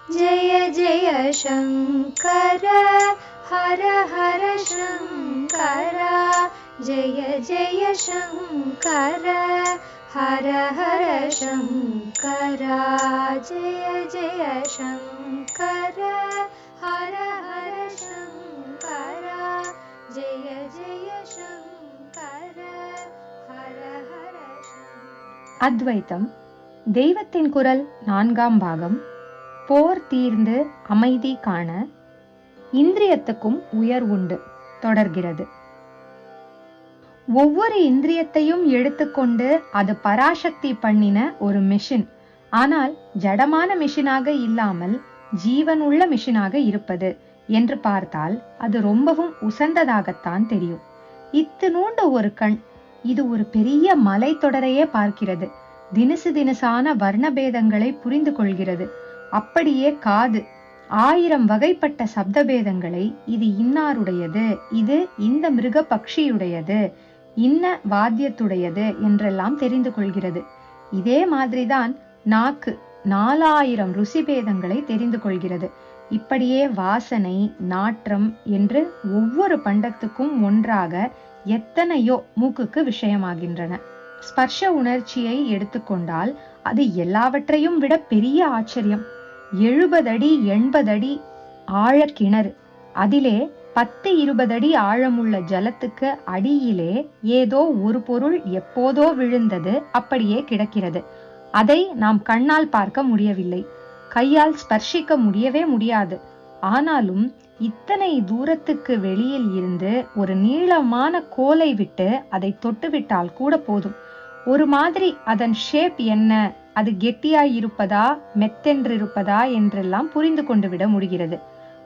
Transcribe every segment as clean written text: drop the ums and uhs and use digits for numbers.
जय जय शङ्कर हर हर शङ्कर जय जय शङ्कर हर हर शङ्कर जय जय शङ्कर हर हर शङ्कर जय जय शङ्कर हर हर शङ्कर. அத்வைத்தம் தெய்வத்தின் குரல் 4ஆம் பாகம். போர் தீர்ந்து அமைதி காண இந்திரியத்துக்கும் உயர் உண்டு தொடர்கிறது. ஒவ்வொரு இந்திரியத்தையும் எடுத்துக்கொண்டு அது பராசக்தி பண்ணின ஒரு மிஷின். ஆனால் ஜடமான மிஷினாக இல்லாமல் ஜீவனுள்ள மிஷினாக இருப்பது என்று பார்த்தால் அது ரொம்பவும் உசந்ததாகத்தான் தெரியும். இத்தினூண்டு ஒரு கண் இது ஒரு பெரிய மலைத்தொடரையே பார்க்கிறது. தினசு தினசான வர்ணபேதங்களை புரிந்து கொள்கிறது. அப்படியே காது 1000 வகைப்பட்ட சப்தபேதங்களை இது இன்னாருடையது, இது இந்த மிருக பக்ஷியுடையது, இன்ன வாத்தியத்துடையது என்றெல்லாம் தெரிந்து கொள்கிறது. இதே மாதிரிதான் நாக்கு 4000 ருசிபேதங்களை தெரிந்து கொள்கிறது. இப்படியே வாசனை, நாற்றம் என்று ஒவ்வொரு பண்டத்துக்கும் ஒன்றாக எத்தனையோ மூக்குக்கு விஷயமாகின்றன. ஸ்பர்ஷ உணர்ச்சியை எடுத்துக்கொண்டால் அது எல்லாவற்றையும் விட பெரிய ஆச்சரியம். 70 அடி 80 அடி ஆழ கிணறு, அதிலே 10-20 அடி ஆழமுள்ள ஜலத்துக்கு அடியிலே ஏதோ ஒரு பொருள் எப்போதோ விழுந்தது அப்படியே கிடக்கிறது. அதை நாம் கண்ணால் பார்க்க முடியவில்லை, கையால் ஸ்பர்ஷிக்க முடியவே முடியாது. ஆனாலும் இத்தனை தூரத்துக்கு வெளியில் இருந்து ஒரு நீளமான கோலை விட்டு அதை தொட்டுவிட்டால் கூட போதும். ஒரு மாதிரி அதன் ஷேப் என்ன, அது கெட்டியாய் இருப்பதா மெத்தென்றிருப்பதா என்றெல்லாம் புரிந்து கொண்டு விட முடிகிறது.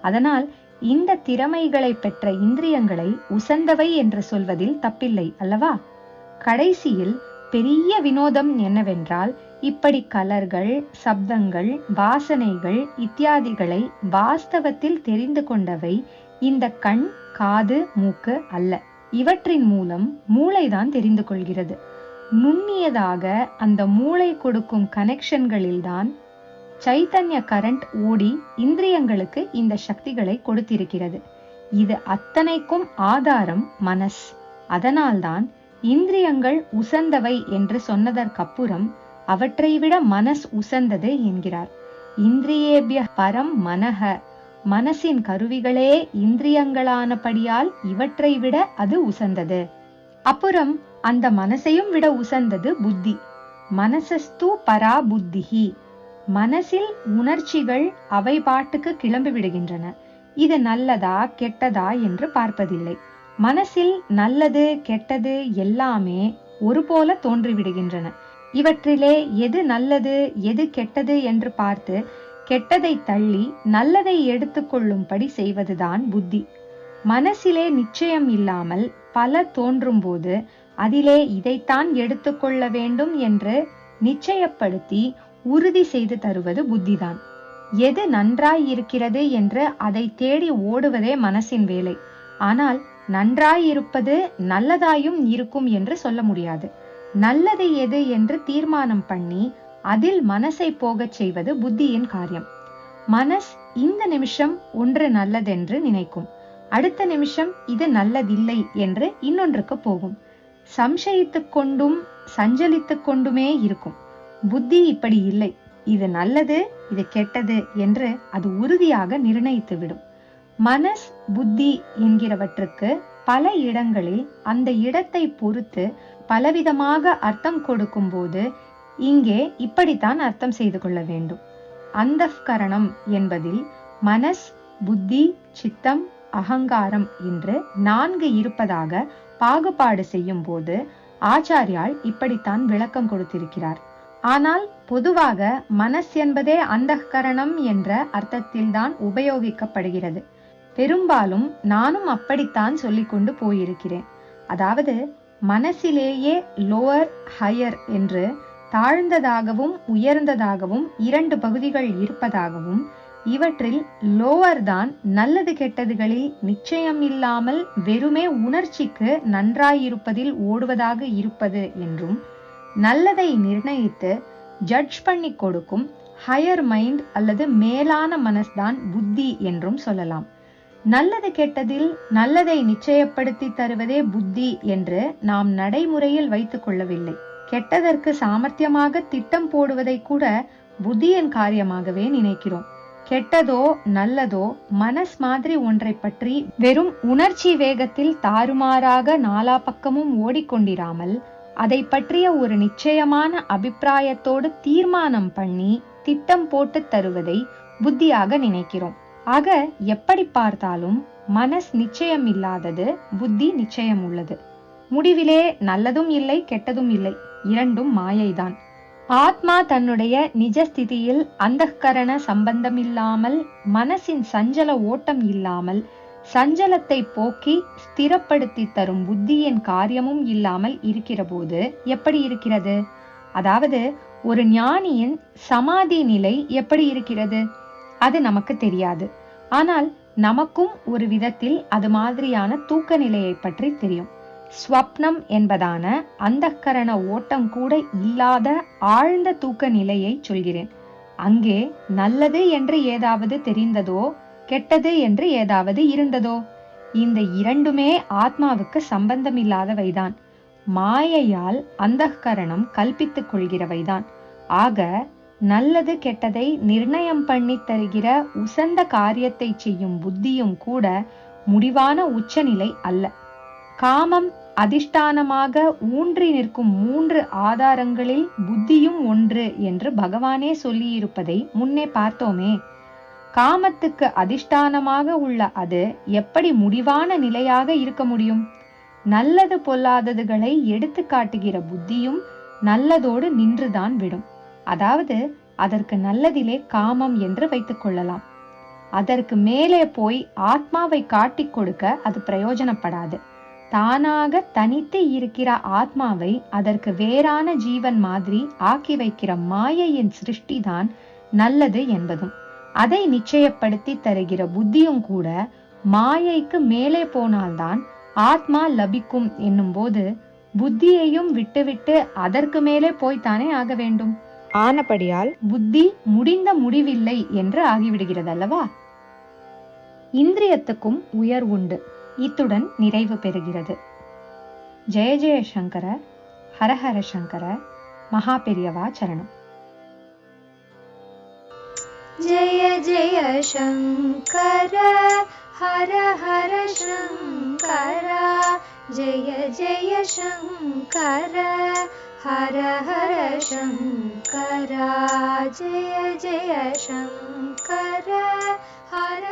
அதனால் இந்த திறமைகளை பெற்ற இந்திரியங்களை உசந்தவை என்று சொல்வதில் தப்பில்லை அல்லவா? கடைசியில் பெரிய வினோதம் என்னவென்றால், இப்படி கலர்கள், சப்தங்கள், வாசனைகள் இத்தியாதிகளை வாஸ்தவத்தில் தெரிந்து கொண்டவை இந்த கண், காது, மூக்கு அல்ல. இவற்றின் மூலம் மூளைதான் தெரிந்து கொள்கிறது. நுண்ணியதாக அந்த மூளை கொடுக்கும் கனெக்ஷன்களில்தான் சைத்தன்ய கரண்ட் ஓடி இந்திரியங்களுக்கு இந்த சக்திகளை கொடுத்திருக்கிறது. இது அத்தனைக்கும் ஆதாரம் மனஸ். அதனால்தான் இந்திரியங்கள் உசந்தவை என்று சொன்னதற்கப்புறம் அவற்றை விட மனஸ் உசந்தது என்கிறார். இந்திரியேபிய பரம் மனஹ, மனசின் கருவிகளே இந்திரியங்களானபடியால் இவற்றை விட அது உசந்தது. அப்புறம் அந்த மனசையும் விட உசந்தது புத்தி. மனசஸ்து பரா புத்திஹி, மனசில் உணர்ச்சிகள் அவை பாட்டுக்கு கிளம்பி விடுகின்றன. இது நல்லதா கெட்டதா என்று பார்ப்பதில்லை. மனசில் நல்லது கெட்டது எல்லாமே ஒரு போல தோன்றிவிடுகின்றன. இவற்றிலே எது நல்லது எது கெட்டது என்று பார்த்து கெட்டதை தள்ளி நல்லதை எடுத்துக்கொள்ளும்படி செய்வதுதான் புத்தி. மனசிலே நிச்சயம் இல்லாமல் பல தோன்றும் போது அதிலே இதைத்தான் எடுத்துக்கொள்ள வேண்டும் என்று நிச்சயப்படுத்தி உறுதி செய்து தருவது புத்திதான். எது நன்றாய் இருக்கிறது என்று அதை தேடி ஓடுவதே மனசின் வேலை. ஆனால் நன்றாயிருப்பது நல்லதாயும் இருக்கும் என்று சொல்ல முடியாது. நல்லது எது என்று தீர்மானம் பண்ணி அதில் மனசை போகச் செய்வது புத்தியின் காரியம். மனஸ் இந்த நிமிஷம் ஒன்று நல்லதென்று நினைக்கும், அடுத்த நிமிஷம் இது நல்லதில்லை என்று இன்னொன்றுக்கு போகும். சம்சயித்துக் கொண்டும் சஞ்சலித்துக் கொண்டுமே இருக்கும். புத்தி இப்படி இல்லை. இது நல்லது இது கெட்டது என்று அது உறுதியாக நிர்ணயித்து விடும். மனஸ் புத்தி என்கிறவற்றுக்கு பல இடங்களில் அந்த இடத்தை பொறுத்து பலவிதமாக அர்த்தம் கொடுக்கும் போது இங்கே இப்படித்தான் அர்த்தம் செய்து கொள்ள வேண்டும். அந்தఃகரணம் என்பதில் மனஸ், புத்தி, சித்தம், அகங்காரம் என்று 4 இருப்பதாக பாகுபாடு செய்யும் போது ஆச்சாரியால் இப்படித்தான் விளக்கம் கொடுத்திருக்கிறார். ஆனால் பொதுவாக மனஸ் என்பதே அந்தఃகரணம் என்ற அர்த்தத்தில்தான் உபயோகிக்கப்படுகிறது. பெரும்பாலும் நானும் அப்படித்தான் சொல்லிக்கொண்டு போயிருக்கிறேன். அதாவது மனசிலேயே லோவர் ஹையர் என்று தாழ்ந்ததாகவும் உயர்ந்ததாகவும் 2 பகுதிகள் இருப்பதாகவும், இவற்றில் லோவர் தான் நல்லது கெட்டதுகளில் நிச்சயம் இல்லாமல் வெறுமே உணர்ச்சிக்கு நன்றாயிருப்பதில் ஓடுவதாக இருப்பது என்றும், நல்லதை நிர்ணயித்து ஜட்ஜ் பண்ணி கொடுக்கும் ஹையர் மைண்ட் அல்லது மேலான மனஸ்தான் புத்தி என்றும் சொல்லலாம். நல்லது கெட்டதில் நல்லதை நிச்சயப்படுத்தி தருவதே புத்தி என்று நாம் நடைமுறையில் வைத்துக் கொள்ளவில்லை. கெட்டதற்கு சாமர்த்தியமாக திட்டம் போடுவதை கூட புத்தியின் காரியமாகவே நினைக்கிறோம். கெட்டதோ நல்லதோ மனஸ் மாதிரி ஒன்றை பற்றி வெறும் உணர்ச்சி வேகத்தில் தாறுமாறாக நாலா பக்கமும் ஓடிக்கொண்டிராமல் அதை பற்றிய ஒரு நிச்சயமான அபிப்பிராயத்தோடு தீர்மானம் பண்ணி திட்டம் போட்டு தருவதை புத்தியாக நினைக்கிறோம். ஆக எப்படி பார்த்தாலும் மனஸ் நிச்சயம் இல்லாதது, புத்தி நிச்சயம் உள்ளது. முடிவிலே நல்லதும் இல்லை கெட்டதும் இல்லை, இரண்டும் மாயைதான். ஆத்மா தன்னுடைய நிஜஸ்திதியில் அந்தఃகரண சம்பந்தமில்லாமல், மனசின் சஞ்சல ஓட்டம் இல்லாமல், சஞ்சலத்தை போக்கி ஸ்திரப்படுத்தி தரும் புத்தியின் காரியமும் இல்லாமல் இருக்கிற போது எப்படி இருக்கிறது? அதாவது ஒரு ஞானியின் சமாதி நிலை எப்படி இருக்கிறது? அது நமக்கு தெரியாது. ஆனால் நமக்கும் ஒரு விதத்தில் அது மாதிரியான தூக்க நிலையை பற்றி தெரியும். ஸ்வப்னம் என்பதான அந்தःகரண ஓட்டம் கூட இல்லாத ஆழ்ந்த தூக்க நிலையை சொல்கிறேன். அங்கே நல்லது என்று ஏதாவது தெரிந்ததோ, கெட்டது என்று ஏதாவது இருந்ததோ? இந்த இரண்டுமே ஆத்மாவுக்கு சம்பந்தமில்லாதவைதான். மாயையால் அந்தःகரணம் கல்பித்துக் கொள்கிறவைதான். ஆக நல்லது கெட்டதை நிர்ணயம் பண்ணி தருகிற உசந்த காரியத்தை செய்யும் புத்தியும் கூட முடிவான உச்சநிலை அல்ல. காமம் அதிஷ்டானமாக ஊன்றி நிற்கும் 3 ஆதாரங்களில் புத்தியும் ஒன்று என்று பகவானே சொல்லியிருப்பதை முன்னே பார்த்தோமே. காமத்துக்கு அதிஷ்டானமாக உள்ள அது எப்படி முடிவான நிலையாக இருக்க முடியும்? நல்லது பொல்லாததுகளை எடுத்து காட்டுகிற புத்தியும் நல்லதோடு நின்றுதான் விடும். அதாவது அதற்கு நல்லதிலே காமம் என்று வைத்துக் கொள்ளலாம். அதற்கு மேலே போய் ஆத்மாவை காட்டிக் கொடுக்க அது பிரயோஜனப்படாது. தானாக தனித்து இருக்கிற ஆத்மாவை அதற்கு வேறான ஜீவன் மாதிரி ஆக்கி வைக்கிற மாயையின் சிருஷ்டிதான் நல்லது என்பதும், அதை நிச்சயப்படுத்தி தருகிற புத்தியும் கூட மாயைக்கு மேலே போனால்தான் ஆத்மா லபிக்கும் என்னும் போது புத்தியையும் விட்டுவிட்டு அதற்கு மேலே போய்த்தானே ஆக வேண்டும். ஆனபடியால் புத்தி முடிந்த முடிவில்லை என்று ஆகிவிடுகிறது அல்லவா? இந்திரியத்துக்கும் உயர் உண்டு. இத்துடன் நிறைவு பெறுகிறது. ஜெய ஜெய சங்கர, ஹரஹர சங்கர, மகா பெரியவா சரணம். ஜெய ஜெய சங்கர, ஹர ஹர சங்கர, ஜெய ஜெய சங்கர, ஹர ஹர சங்கர, ஜெய ஜெய சங்கர, ஹர